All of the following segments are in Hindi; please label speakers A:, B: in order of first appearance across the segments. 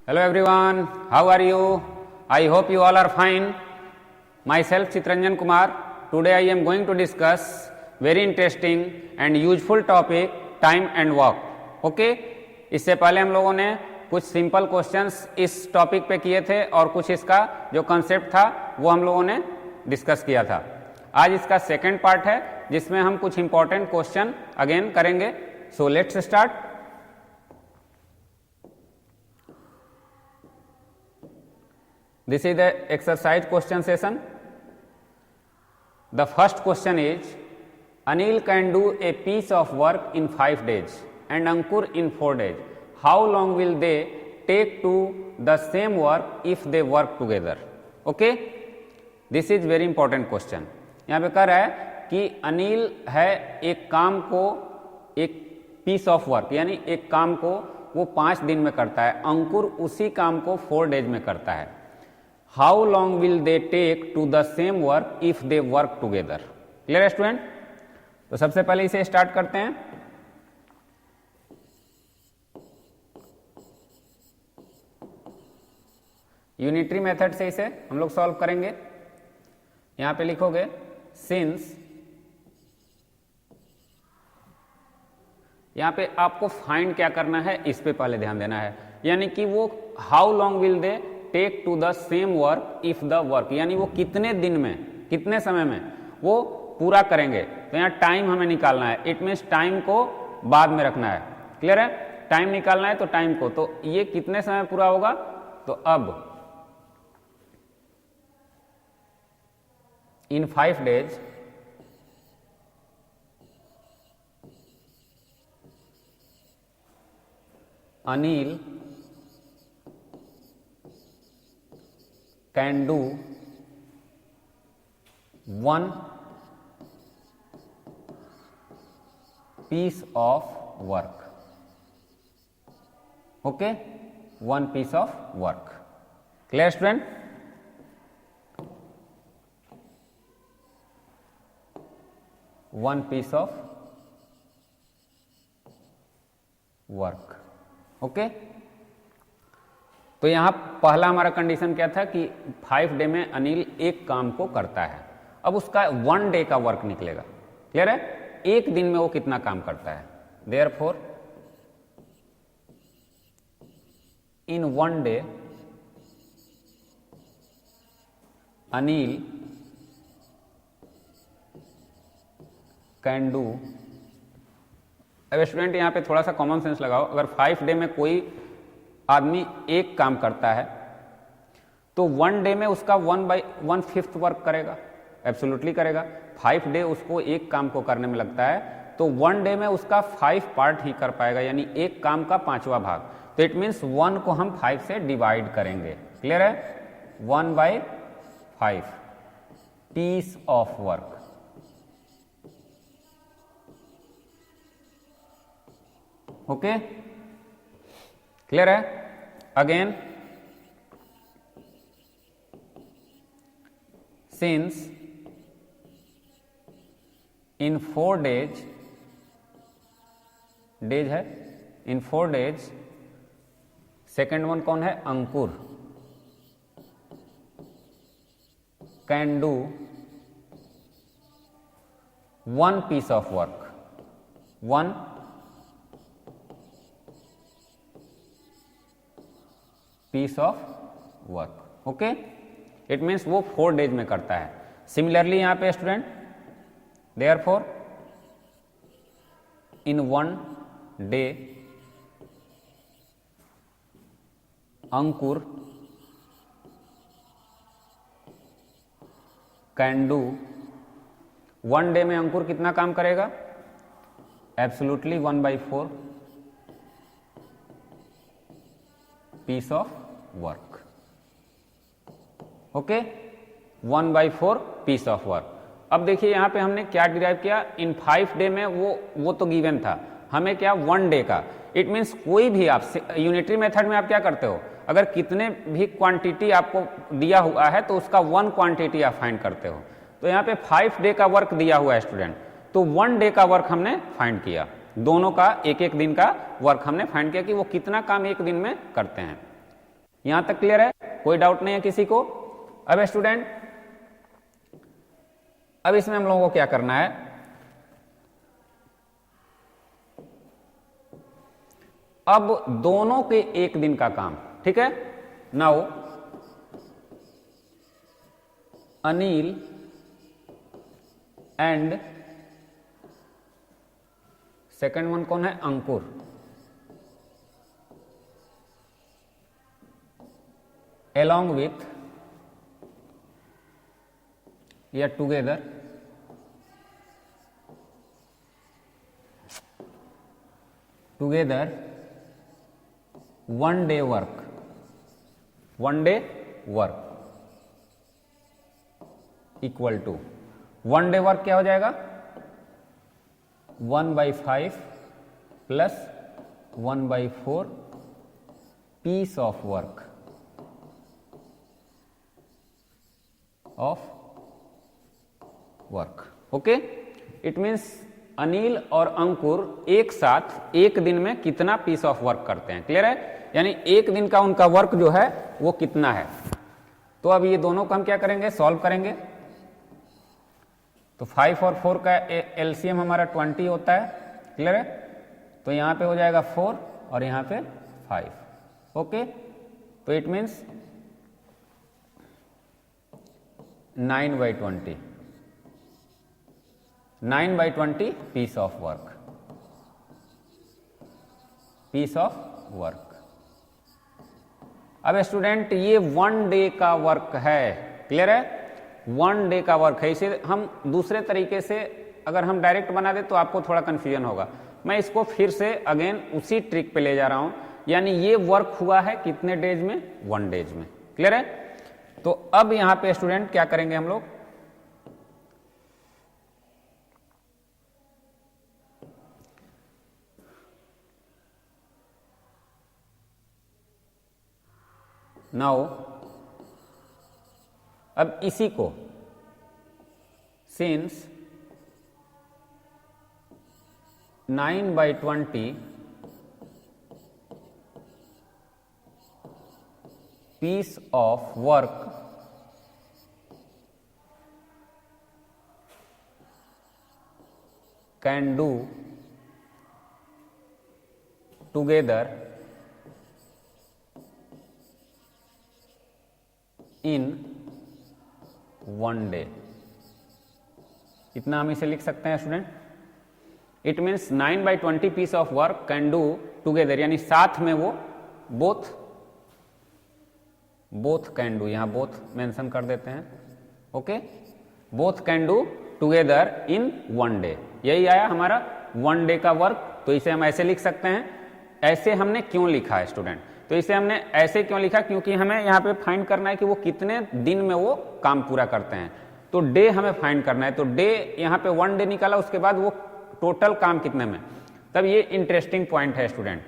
A: Hello everyone, how are you? I hope you all are fine. Myself Chitranjan Kumar. Today I am going to discuss very interesting and useful topic time and work. Okay? इससे पहले हम लोगों ने कुछ सिंपल क्वेश्चंस इस टॉपिक पे किए थे और कुछ इसका जो कंसेप्ट था वो हम लोगों ने डिस्कस किया था. आज इसका सेकेंड पार्ट है जिसमें हम कुछ इंपॉर्टेंट क्वेश्चन अगेन करेंगे. So let's start. This is the exercise question session. The first question is, Anil can do a piece of work in 5 days and Ankur in 4 days. How long will they take to the same work if they work together? Okay? This is very important question. यहाँ पे कह रहा है कि अनिल है एक काम को एक piece of work यानी एक काम को वो 5 दिन में करता है, अंकुर उसी काम को 4 days में करता है. How long will they take to the same work if they work together? Clear है स्टूडेंट? तो सबसे पहले इसे स्टार्ट करते हैं. यूनिटरी मेथड से इसे हम लोग सॉल्व करेंगे. यहां पे लिखोगे सिंस. यहां पे आपको फाइंड क्या करना है इस पे पहले ध्यान देना है, यानी कि वो how long will they take to the same work if the work, यानी वो कितने दिन में कितने समय में वो पूरा करेंगे. तो यहाँ टाइम हमें निकालना है. इट मीन्स टाइम को बाद में रखना है. क्लियर है? टाइम निकालना है तो टाइम को, तो ये कितने समय पूरा होगा. तो अब इन 5 days Anil can do 1 piece of work. Okay? 1 piece of work. Clear student? One piece of work. Okay? तो यहां पहला हमारा कंडीशन क्या था कि 5 डे में अनिल एक काम को करता है. अब उसका 1 डे का वर्क निकलेगा. क्लियर है? एक दिन में वो कितना काम करता है. Therefore in 1 day Anil can do. अब स्टूडेंट यहां पे थोड़ा सा कॉमन सेंस लगाओ. अगर 5 डे में कोई आदमी एक काम करता है तो 1 डे में उसका 1/5 वर्क करेगा. एब्सोल्युटली करेगा. 5 डे उसको एक काम को करने में लगता है तो 1 डे में उसका 5 पार्ट ही कर पाएगा, यानी एक काम का 5वां भाग. तो इट मीन्स 1 को हम 5 से डिवाइड करेंगे. क्लियर है? 1/5 piece of work. Okay? Clear है? Again since in 4 days, days है, इन 4 days सेकेंड वन कौन है? Ankur can do 1 piece of work. 1 piece of work. Okay? It means वो 4 days में करता है. सिमिलरली यहां पे student therefore in 1 day Ankur can do 1 day में अंकुर कितना काम करेगा? Absolutely 1/4 piece of work. Okay? 1/4 piece of work. अब देखिए यहां पे हमने क्या डिराइव किया. इन 5 डे में वो तो गिवन था, हमें क्या 1 डे का. इट मीन्स कोई भी आप यूनिटरी मेथड में आप क्या करते हो, अगर कितने भी क्वांटिटी आपको दिया हुआ है तो उसका 1 क्वांटिटी आप फाइंड करते हो. तो यहाँ पे 5 डे का वर्क दिया हुआ है स्टूडेंट, तो 1 डे का वर्क हमने फाइंड किया. दोनों का एक एक दिन का वर्क हमने फाइंड किया कि वो कितना काम एक दिन में करते हैं. यहां तक क्लियर है, कोई डाउट नहीं है किसी को? अब स्टूडेंट, अब इसमें हम लोगों को क्या करना है, अब दोनों के एक दिन का काम, ठीक है। Now Anil and second one कौन है, अंकुर, along with या together one day work equal to 1 day work क्या हो जाएगा, 1/5 plus 1/4 piece of work okay. It means Anil और अंकुर एक साथ एक दिन में कितना पीस ऑफ वर्क करते हैं, क्लियर है, यानी एक दिन का उनका वर्क जो है वो कितना है। तो अब ये दोनों का हम क्या करेंगे, सॉल्व करेंगे। तो 5 और 4 का एलसीएम हमारा 20 होता है, क्लियर है। तो यहां पे हो जाएगा 4 और यहां पे 5, ओके। तो it means 9/20 piece of work. अब स्टूडेंट ये 1 डे का वर्क है, क्लियर है, 1 डे का वर्क है। इसे हम दूसरे तरीके से अगर हम डायरेक्ट बना दे तो आपको थोड़ा कंफ्यूजन होगा। मैं इसको फिर से अगेन उसी ट्रिक पे ले जा रहा हूं, यानी ये वर्क हुआ है कितने डेज में, 1 डेज में, क्लियर है। तो अब यहां पे स्टूडेंट क्या करेंगे हम लोग, नाउ अब इसी को since 9/20 piece of work can do together in 1 day। इतना हम इसे लिख सकते हैं student. It means 9/20 piece of work can do together, यानी साथ में वो बोथ कैन डू, यहां बोथ मेंशन कर देते हैं, okay. Both can do together in 1 day, यही आया हमारा 1 डे का वर्क। तो इसे हम ऐसे लिख सकते हैं। ऐसे हमने क्यों लिखा है स्टूडेंट, तो इसे हमने ऐसे क्यों लिखा, क्योंकि हमें यहाँ पे फाइंड करना है कि वो कितने दिन में वो काम पूरा करते हैं। तो डे हमें फाइंड करना है, तो डे यहाँ पे 1 डे निकाला, उसके बाद वो टोटल काम कितने में, तब ये इंटरेस्टिंग पॉइंट है स्टूडेंट।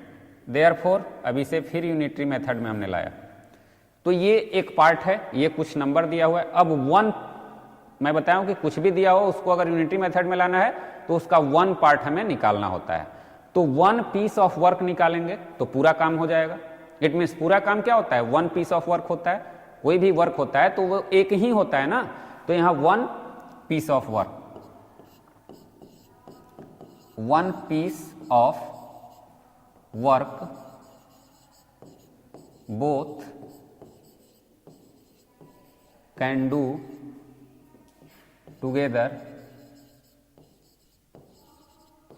A: देयरफॉर अब इसे फिर यूनिटरी मेथड में हमने लाया। तो ये एक पार्ट है, ये कुछ नंबर दिया हुआ है। अब 1, मैं बताऊं कि कुछ भी दिया हो उसको अगर यूनिटरी मेथड में लाना है तो उसका 1 पार्ट हमें निकालना होता है। तो 1 पीस ऑफ वर्क निकालेंगे तो पूरा काम हो जाएगा। इट मीन्स पूरा काम क्या होता है, 1 पीस ऑफ वर्क होता है। कोई भी वर्क होता है तो वो एक ही होता है ना, तो यहां 1 piece of work, 1 piece of work both can do together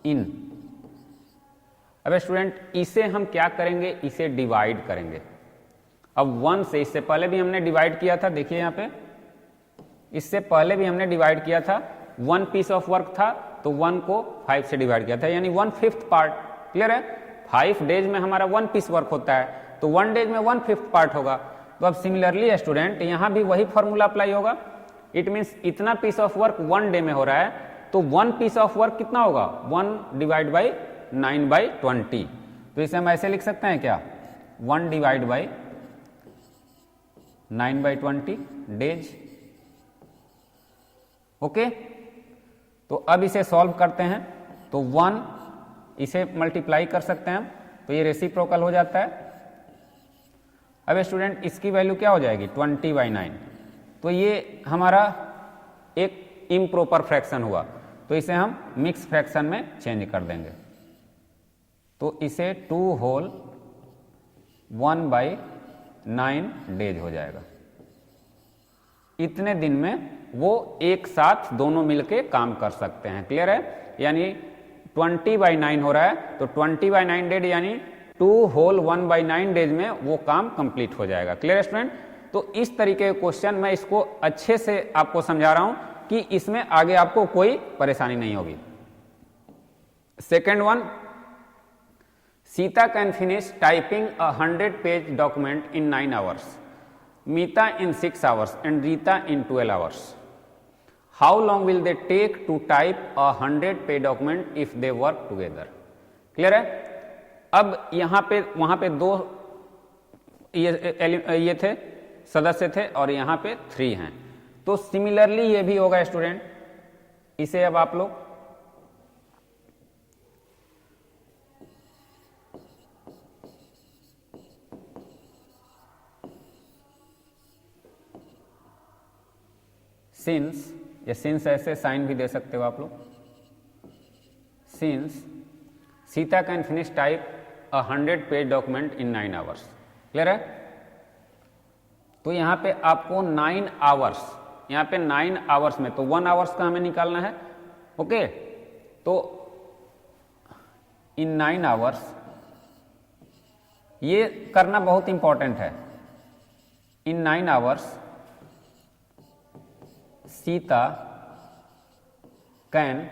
A: in. अब स्टूडेंट इसे हम क्या करेंगे, इसे डिवाइड करेंगे। अब 1 से, इससे पहले भी हमने डिवाइड किया था, देखिए यहां पे, इससे पहले भी हमने डिवाइड किया था। 1 पीस ऑफ वर्क था तो 1 को 5 से डिवाइड किया था, यानी 1/5 पार्ट, क्लियर है। 5 डेज में हमारा 1 पीस वर्क होता है, तो 1 डेज में 1/5 पार्ट होगा। तो अब सिमिलरली स्टूडेंट यहां भी वही फॉर्मूला अप्लाई होगा। इट मीन्स इतना पीस ऑफ वर्क 1 डे में हो रहा है, तो 1 पीस ऑफ वर्क कितना होगा, 1 डिवाइड बाई 9/20। तो इसे हम ऐसे लिख सकते हैं क्या, 1 डिवाइड बाई 9/20 डेज, ओके। तो अब इसे सॉल्व करते हैं, तो 1 इसे मल्टीप्लाई कर सकते हैं हम, तो ये रेसिप्रोकल हो जाता है। अब स्टूडेंट इसकी वैल्यू क्या हो जाएगी 20/9, तो ये हमारा एक इम्प्रॉपर फ्रैक्शन हुआ, तो इसे हम मिक्स फ्रैक्शन में चेंज कर देंगे। तो इसे 2 होल 1/9 डेज हो जाएगा। इतने दिन में वो एक साथ दोनों मिलके काम कर सकते हैं। क्लियर है? यानी 20/9 हो रहा है, तो 20/9 डेज यानी 2 होल 1/9 डेज में वो काम कंप्लीट हो जाएगा। Clear student? तो इस तरीके के क्वेश्चन मैं इसको अच्छे से आपको समझा रहा हूं कि इसमें आगे आपको कोई परेशानी नहीं होगी। Second one, Sita can finish typing a 100-page document in 9 hours, Meeta in 6 hours and Rita in 12 hours. How long will they take to type a 100-page document if they work together? Clear है? अब यहाँ पे वहाँ पे 2 ये थे सदस्य थे और यहाँ पे 3 हैं, तो सिमिलरली ये भी होगा स्टूडेंट। इसे अब आप लोग सिंस, या सिंस ऐसे साइन भी दे सकते हो आप लोग, since Sita can finish type a 100-page document in 9 hours। Clear है? तो यहां पे आपको 9 आवर्स, यहां पे 9 आवर्स में तो 1 आवर्स का हमें निकालना है। ओके, तो इन 9 आवर्स ये करना बहुत इंपॉर्टेंट है। इन 9 hours Sita can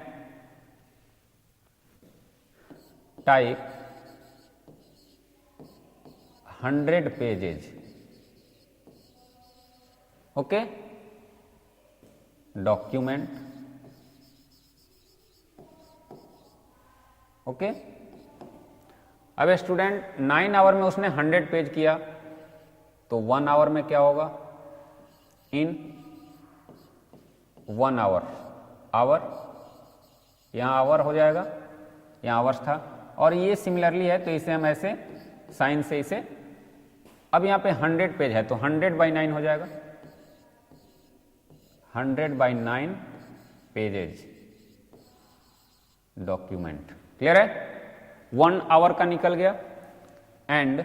A: type 100 pages, okay, document, okay. अब स्टूडेंट 9 आवर में उसने 100 पेज किया, तो 1 आवर में क्या होगा? इन 1 आवर, आवर यहां आवर हो जाएगा, यहां आवर्स था, और ये सिमिलरली है तो इसे हम ऐसे साइन से इसे, अब यहां पे 100 पेज है तो 100/9 हो जाएगा, 100/9 पेजेज डॉक्यूमेंट। क्लियर है? 1 आवर का निकल गया। एंड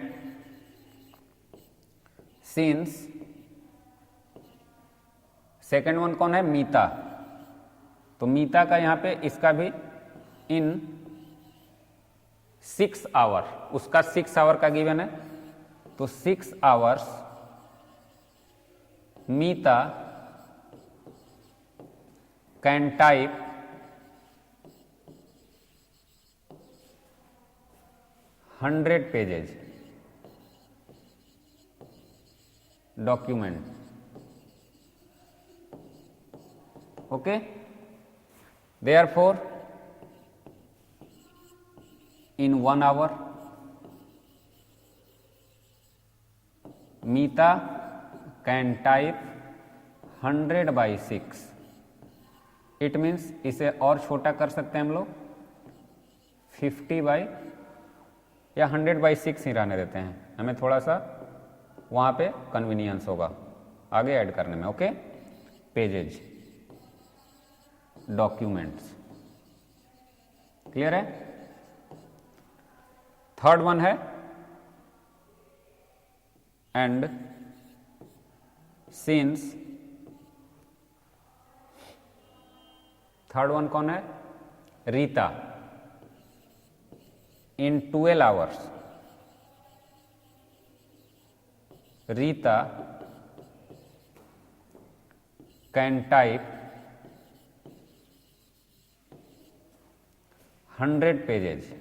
A: सिंस सेकेंड वन कौन है? मीता, तो मीता का यहां पे इसका भी इन 6 आवर, उसका 6 आवर का गिवन है, तो 6 hours Meeta can type 100 pages document. Okay, therefore in 1 hour Meeta can type 100/6। It means इसे और छोटा कर सकते हैं हम लोग, 50 या 100/6 ही रहने देते हैं, हमें थोड़ा सा वहां पे कन्वीनियंस होगा आगे ऐड करने में। Okay, pages documents. क्लियर है? थर्ड वन है एंड सिंस, थर्ड वन कौन है? रीता इन 12 hours, Rita can type 100 pages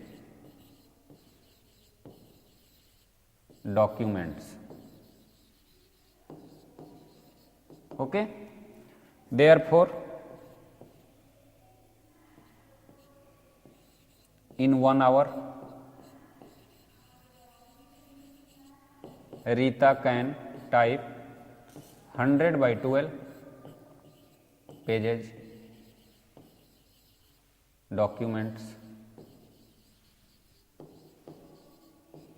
A: documents. Okay, therefore in 1 hour Rita can type 100/12 pages documents।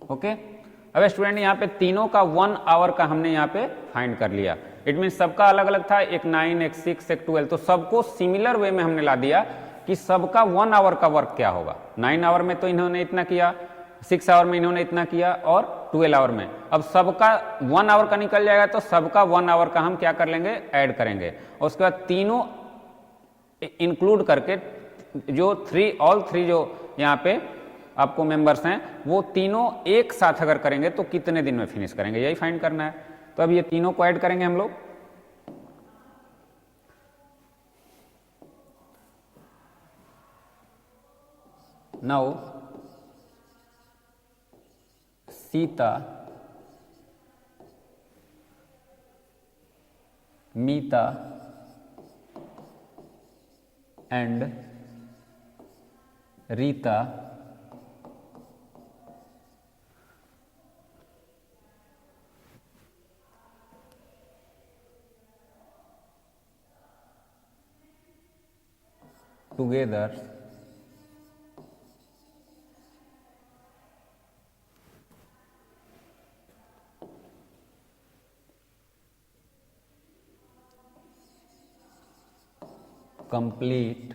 A: Okay, अब स्टूडेंट यहाँ पे तीनों का 1 आवर का हमने यहाँ पे फाइंड कर लिया। इट मीन सबका अलग अलग था, एक 9, एक 6, एक 12, तो सबको सिमिलर वे में हमने ला दिया कि सबका 1 आवर का वर्क क्या होगा। 9 आवर में तो इन्होंने इतना किया, 6 आवर में इन्होंने इतना किया और 12 आवर में। अब सबका 1 आवर का निकल जाएगा तो सबका 1 आवर का हम क्या कर लेंगे, ऐड करेंगे और उसके बाद तीनों इंक्लूड करके जो ऑल थ्री जो यहाँ पे आपको मेंबर्स हैं वो तीनों एक साथ अगर करेंगे तो कितने दिन में फिनिश करेंगे, यही फाइंड करना है। तो अब ये तीनों को ऐड करेंगे हम लोग। Now Sita, Meeta and Rita together complete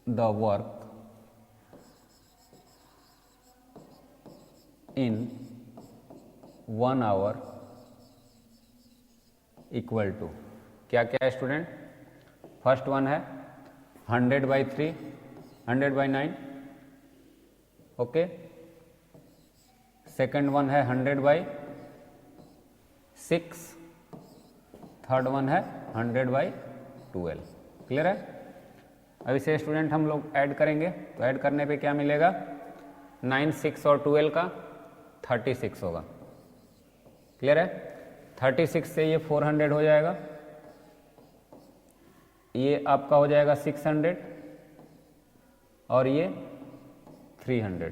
A: the work in 1 hour equal to क्या क्या है स्टूडेंट। फर्स्ट वन है 100/3, 100/9, ओके। सेकंड वन है 100/6, थर्ड वन है 100/12। क्लियर है। अब इसे स्टूडेंट हम लोग ऐड करेंगे तो ऐड करने पे क्या मिलेगा, 9, 6 और 12 का 36 होगा। क्लियर है। 36 से ये 400 हो जाएगा, ये आपका हो जाएगा 600 और ये 300।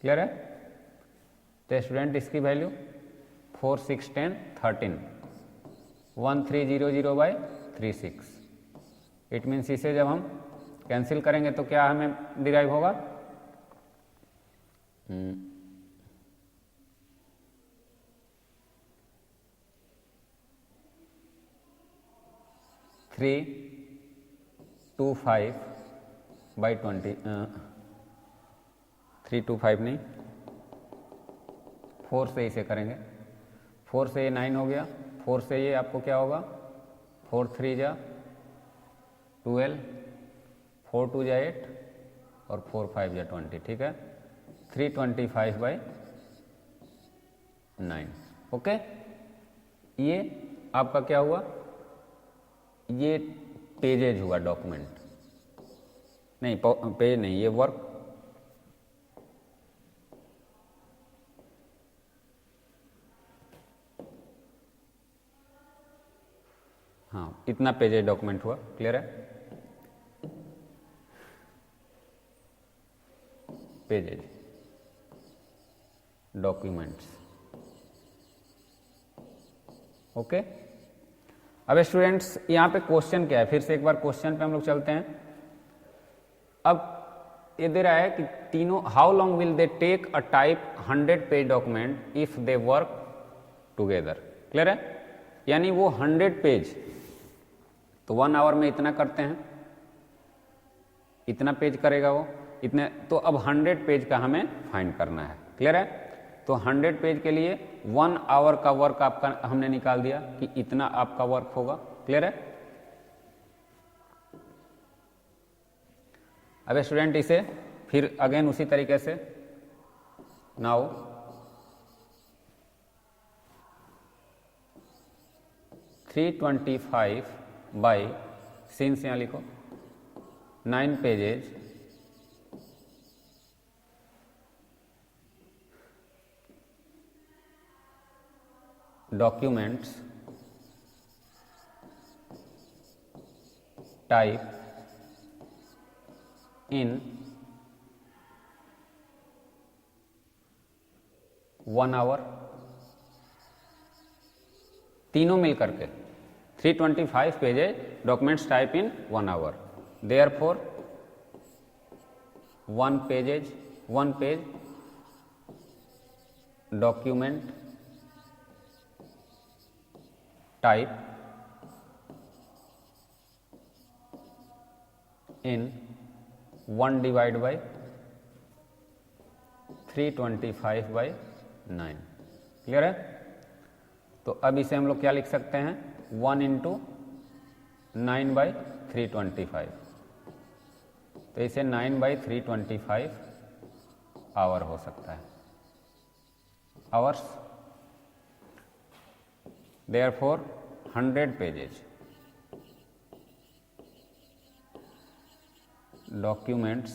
A: क्लियर है। तो स्टूडेंट इसकी वैल्यू 4, 6, 10, 13, 1300/36। इट मीन्स इसे जब हम कैंसिल करेंगे तो क्या हमें डिराइव होगा, 325/20, 325 नहीं, 4 से इसे करेंगे, 4 से ये 9 हो गया, 4 से ये आपको क्या होगा, 4, 3 जा 12, 4, 2 जा 8 और 4, 5 जा 20। ठीक है, 325/9। ओके, ये आपका क्या हुआ, ये पेजेज हुआ डॉक्यूमेंट, नहीं पेज नहीं, ये वर्क। हाँ, इतना पेजेज डॉक्यूमेंट हुआ। क्लियर है। Pages documents. ओके। अब स्टूडेंट्स यहाँ पे क्वेश्चन क्या है, फिर से एक बार क्वेश्चन पे हम लोग चलते हैं। अब ये दे रहा है कि तीनों, how long will they take a type 100 page document if they work together. Clear है। यानी वो 100 पेज तो 1 आवर में इतना करते हैं, इतना पेज करेगा वो इतने, तो अब 100 पेज का हमें फाइंड करना है। क्लियर है। तो 100 पेज के लिए 1 आवर का वर्क आपका हमने निकाल दिया कि इतना आपका वर्क होगा। क्लियर है। अब स्टूडेंट इसे फिर अगेन उसी तरीके से, नाउ 325 सिंस यहाँ लिखो 9 pages documents type in 1 hour, तीनों मिल करके 325 pages documents type in 1 hour। Therefore 1 pages 1 page document type in 1 divided by 325 by 9। Clear है? तो अब इसे हम लोग क्या लिख सकते हैं, 1 इंटू 9 बाई 325, तो इसे 9 बाई 325 आवर हो सकता है, hours. Therefore 100 pages documents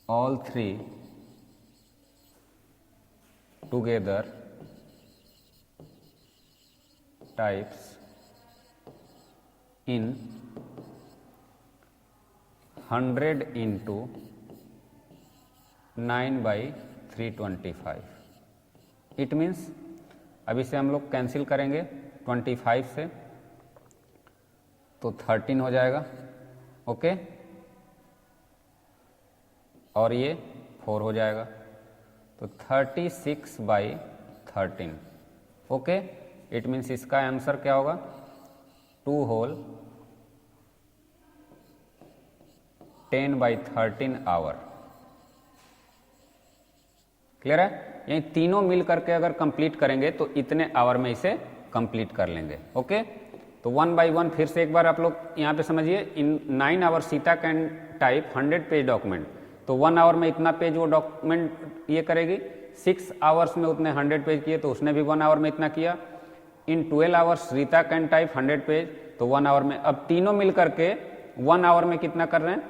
A: all three together types in 100 into 9 by 325। It means अब इसे हम लोग कैंसिल करेंगे 25 से, तो 13 हो जाएगा, ओके, और ये 4 हो जाएगा, तो 36 बाई 13, ओके। इट मीन्स इसका आंसर क्या होगा, 2 होल 10 बाई 13 आवर। क्लियर है? ये तीनों मिल करके अगर कंप्लीट करेंगे तो इतने आवर में इसे कंप्लीट कर लेंगे, ओके। तो 1 बाई 1 फिर से एक बार आप लोग यहाँ पे समझिए, in 9 hour Sita can type 100 page document, तो 1 आवर में इतना पेज वो डॉक्यूमेंट ये करेगी। 6 आवर्स में उतने 100 पेज किए तो उसने भी 1 आवर में इतना किया। इन 12 hours Rita can type 100 page, तो 1 आवर में। अब तीनों मिल करके 1 आवर में कितना कर रहे हैं,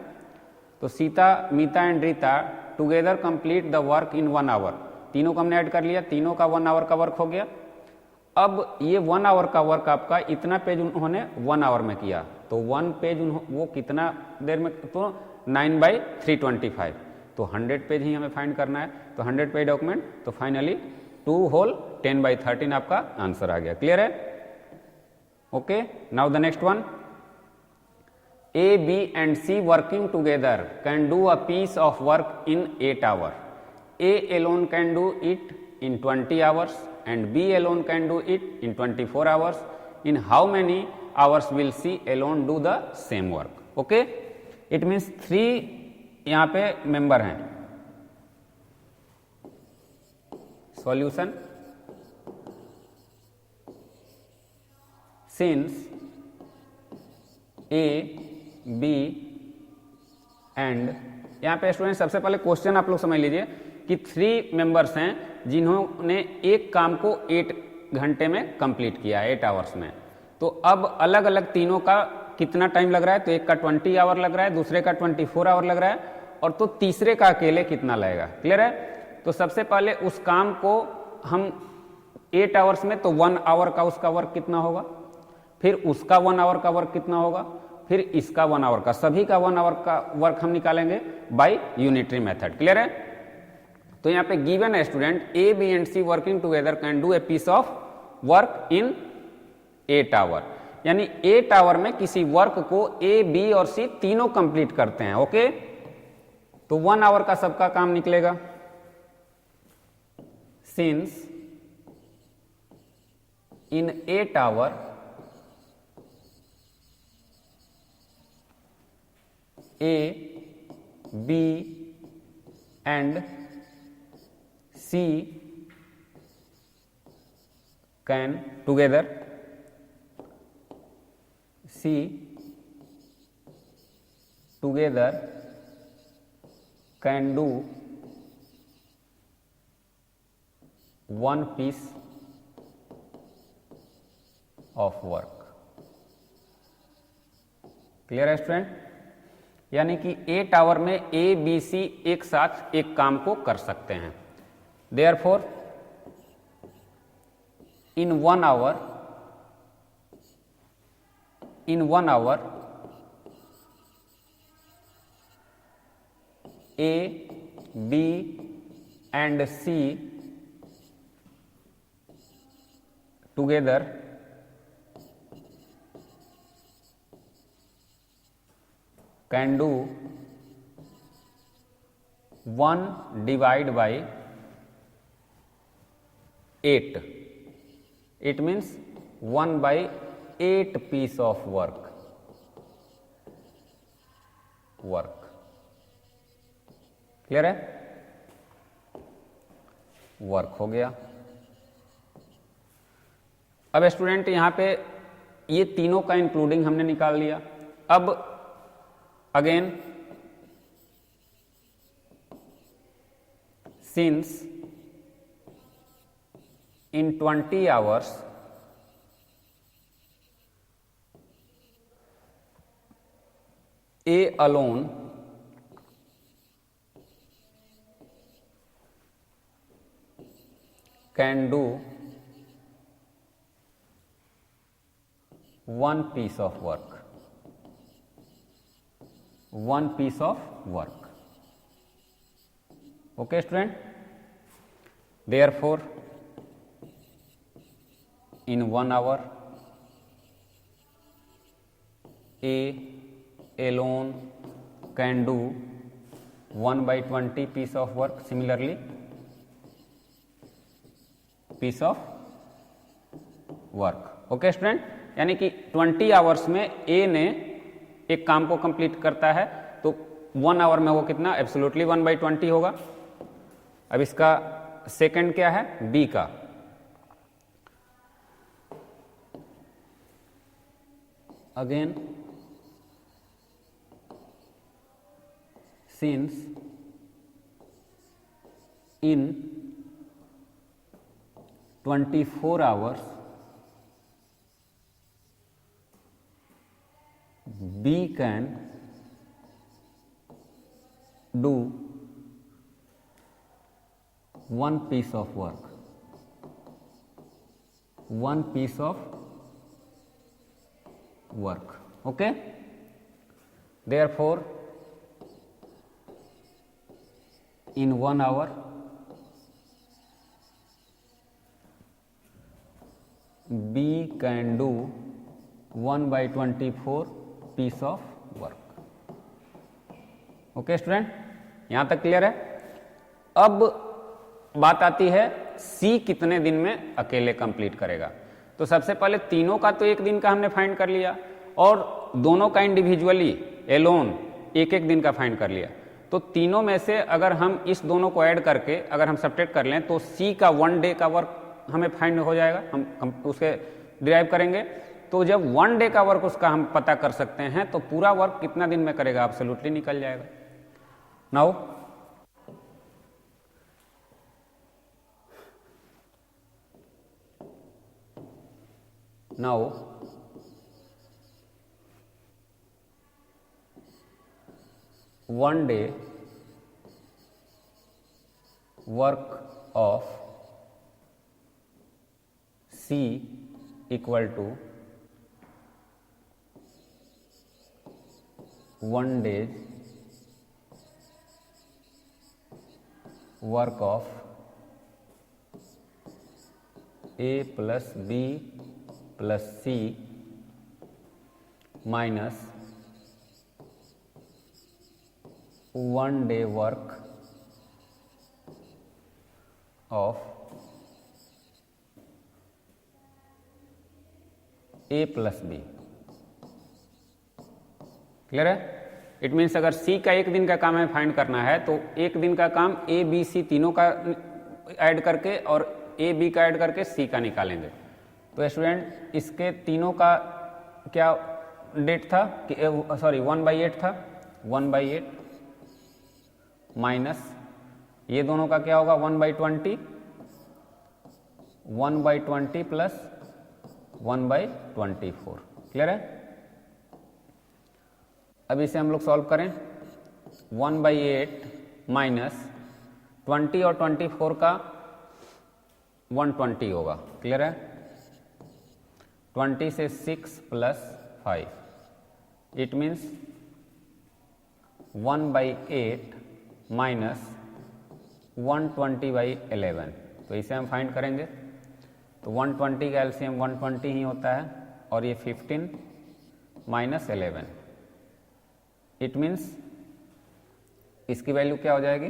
A: तो Sita, Meeta and Reeta together complete the work in 1 hour. तीनों को हमने ऐड कर लिया, तीनों का 1 आवर का वर्क हो गया। अब ये 1 आवर का वर्क आपका इतना पेज उन्होंने 1 आवर में किया, तो 1 पेज वो कितना देर में, तो 9 बाई 325, तो 100 पेज ही हमें फाइंड करना है। तो 100 पेज डॉक्यूमेंट, तो फाइनली 2 होल 10 बाई 13 आपका आंसर आ गया। क्लियर है? Okay, now the next one, A, B and C working together can do a piece of work in 8 hours. A alone can do it in 20 hours and B alone can do it in 24 hours. In how many hours will C alone do the same work? Okay, it means 3 यहाँ पे मेंबर हैं। Solution, since A, B and, यहाँ पे स्टूडेंट सबसे पहले क्वेश्चन आप लोग समझ लीजिए कि 3 मेंबर्स हैं जिन्होंने एक काम को 8 घंटे में कंप्लीट किया, 8 आवर्स में। तो अब अलग अलग तीनों का कितना टाइम लग रहा है, तो एक का 20 आवर लग रहा है, दूसरे का 24 आवर लग रहा है, और तो तीसरे का अकेले कितना लगेगा। क्लियर है? तो सबसे पहले उस काम को हम 8 आवर्स में, तो 1 आवर का उसका वर्क कितना होगा, फिर उसका 1 आवर का वर्क कितना होगा, फिर इसका 1 आवर का, सभी का 1 आवर का वर्क हम निकालेंगे बाय यूनिटरी मेथड। क्लियर है? तो यहाँ पे गिवन है student, A, B and C working together can do a piece of work in 8 hour, यानी 8 आवर में किसी वर्क को ए, बी और सी तीनों कंप्लीट करते हैं। ओके, तो 1 आवर का सबका काम निकलेगा। Since in 8 hour A, B and C can together, C together can do 1 piece of work। Clear है स्टूडेंट? यानी कि 8 आवर में ए, बी, सी एक साथ एक काम को कर सकते हैं। Therefore in 1 hour A, B and C together can do 1 divide by 8, it means 1 by 8 piece of work. Clear है? वर्क हो गया। अब स्टूडेंट यहां पे ये तीनों का इंक्लूडिंग हमने निकाल लिया। अब again since in 20 hours A alone can do 1 piece of work. Okay, student? Therefore, in 1 hour, A alone can do 1 by 20 piece of work. Similarly, piece of work. Okay student, यानी कि 20 आवर्स में ए ने एक काम को कंप्लीट करता है, तो 1 आवर में वो कितना? एब्सोल्युटली 1 by 20 होगा। अब इसका सेकंड क्या है? बी का। Again since in 24 hours B can do 1 piece of work. Okay? Therefore, in 1 hour B can do 1 by 24 piece of work. Okay student, यहां तक क्लियर है? अब बात आती है सी कितने दिन में अकेले कंप्लीट करेगा। तो सबसे पहले तीनों का तो एक दिन का हमने फाइंड कर लिया और दोनों का इंडिविजुअली एलोन एक एक दिन का फाइंड कर लिया। तो तीनों में से अगर हम इस दोनों को ऐड करके अगर हम सब्ट्रैक्ट कर लें तो सी का 1 डे का वर्क हमें फाइंड हो जाएगा, हम उसके डिराइव करेंगे। तो जब 1 डे का वर्क उसका हम पता कर सकते हैं तो पूरा वर्क कितना दिन में करेगा? एब्सोल्युटली निकल जाएगा। Now 1 day work of C equal to 1 day's work of A plus B plus C minus 1 day work of A plus B। Clear है? इट मीन्स अगर सी का एक दिन का काम हमें फाइंड करना है तो एक दिन का काम ए बी सी तीनों का ऐड करके और ए बी का ऐड करके सी का निकालेंगे। तो स्टूडेंट इसके तीनों का क्या डेट था? सॉरी 1/8 था। 1/8 माइनस ये दोनों का क्या होगा? 1/20 1/20 प्लस 1/24। क्लियर है? अब इसे हम लोग सॉल्व करें। 1/8 माइनस 20 और 24 का 120 होगा। क्लियर है? 20 से 6 प्लस 5 इट मीन्स 1/8 माइनस 120/11। तो इसे हम फाइंड करेंगे तो 120 का एलसीएम 120 ही होता है और ये 15 माइनस 11 इट मीन्स इसकी वैल्यू क्या हो जाएगी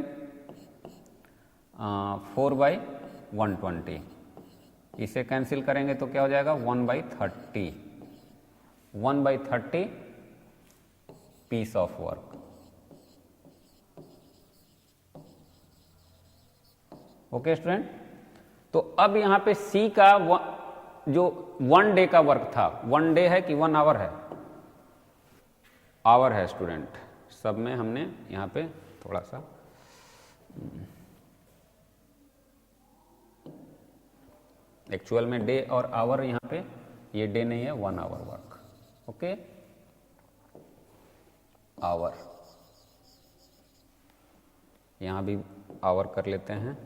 A: 4/120। इसे कैंसिल करेंगे तो क्या हो जाएगा 1/30, 1/30 piece of work. Okay student, तो अब यहां पे सी का जो 1 डे का वर्क था, 1 डे है कि 1 आवर है? आवर है स्टूडेंट, सब में हमने यहां पे थोड़ा सा एक्चुअल में डे और आवर यहां पे ये डे नहीं है, 1 आवर वर्क। ओके, आवर, यहां भी आवर कर लेते हैं।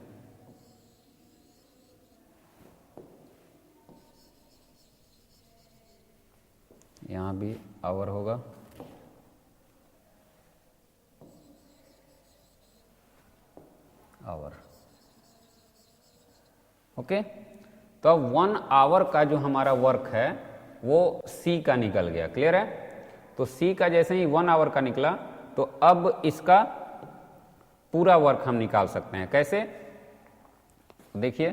A: यहां भी आवर होगा, आवर। ओके, तो अब 1 आवर का जो हमारा वर्क है वो सी का निकल गया। क्लियर है? तो सी का जैसे ही 1 आवर का निकला तो अब इसका पूरा वर्क हम निकाल सकते हैं। कैसे? देखिए,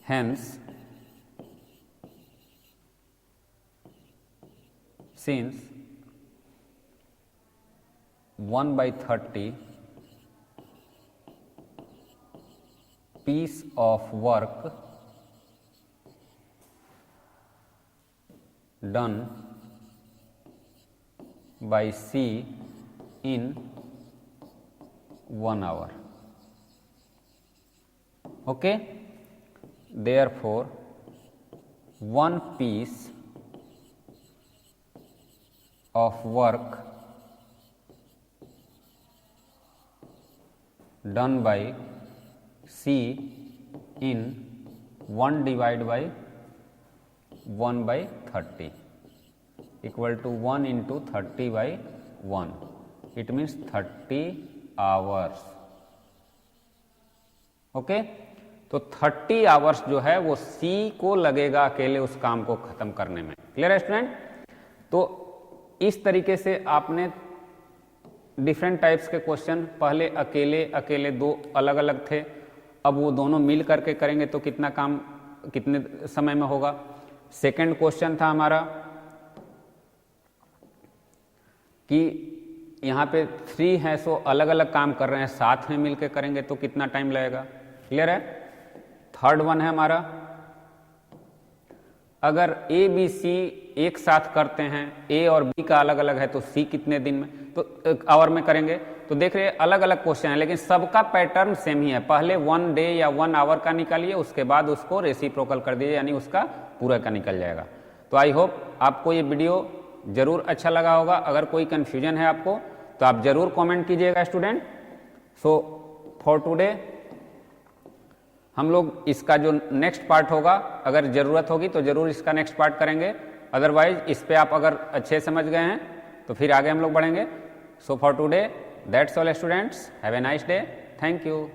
A: hence since 1/30 piece of work done by C in 1 hour. Okay, therefore 1 piece of work done by C in 1 divided by 1/30 equal to 1 into 30/1. It means 30 hours. Okay, तो 30 आवर्स जो है वो सी को लगेगा अकेले उस काम को खत्म करने में। क्लियर है स्टूडेंट? तो इस तरीके से आपने डिफरेंट टाइप्स के क्वेश्चन, पहले अकेले अकेले 2 अलग अलग थे, अब वो दोनों मिल करके करेंगे तो कितना काम कितने समय में होगा। सेकंड क्वेश्चन था हमारा कि यहाँ पे 3 है, सो अलग अलग काम कर रहे हैं, साथ में मिलकर करेंगे तो कितना टाइम लगेगा। क्लियर है? थर्ड वन है हमारा, अगर ए बी सी एक साथ करते हैं, ए और बी का अलग अलग है तो सी कितने दिन में, तो आवर में करेंगे। तो देख रहे हैं अलग अलग क्वेश्चन है लेकिन सबका पैटर्न सेम ही है। पहले 1 डे या 1 आवर का निकालिए, उसके बाद उसको रेसिप्रोकल कर दीजिए, यानी उसका पूरा का निकल जाएगा। तो आई होप आपको ये वीडियो जरूर अच्छा लगा होगा। अगर कोई कंफ्यूजन है आपको तो आप जरूर कमेंट कीजिएगा स्टूडेंट। सो फॉर टुडे हम लोग इसका जो नेक्स्ट पार्ट होगा, अगर ज़रूरत होगी तो ज़रूर इसका नेक्स्ट पार्ट करेंगे, अदरवाइज इस पे आप अगर अच्छे समझ गए हैं तो फिर आगे हम लोग बढ़ेंगे। So for today that's all students, have a nice day, thank you.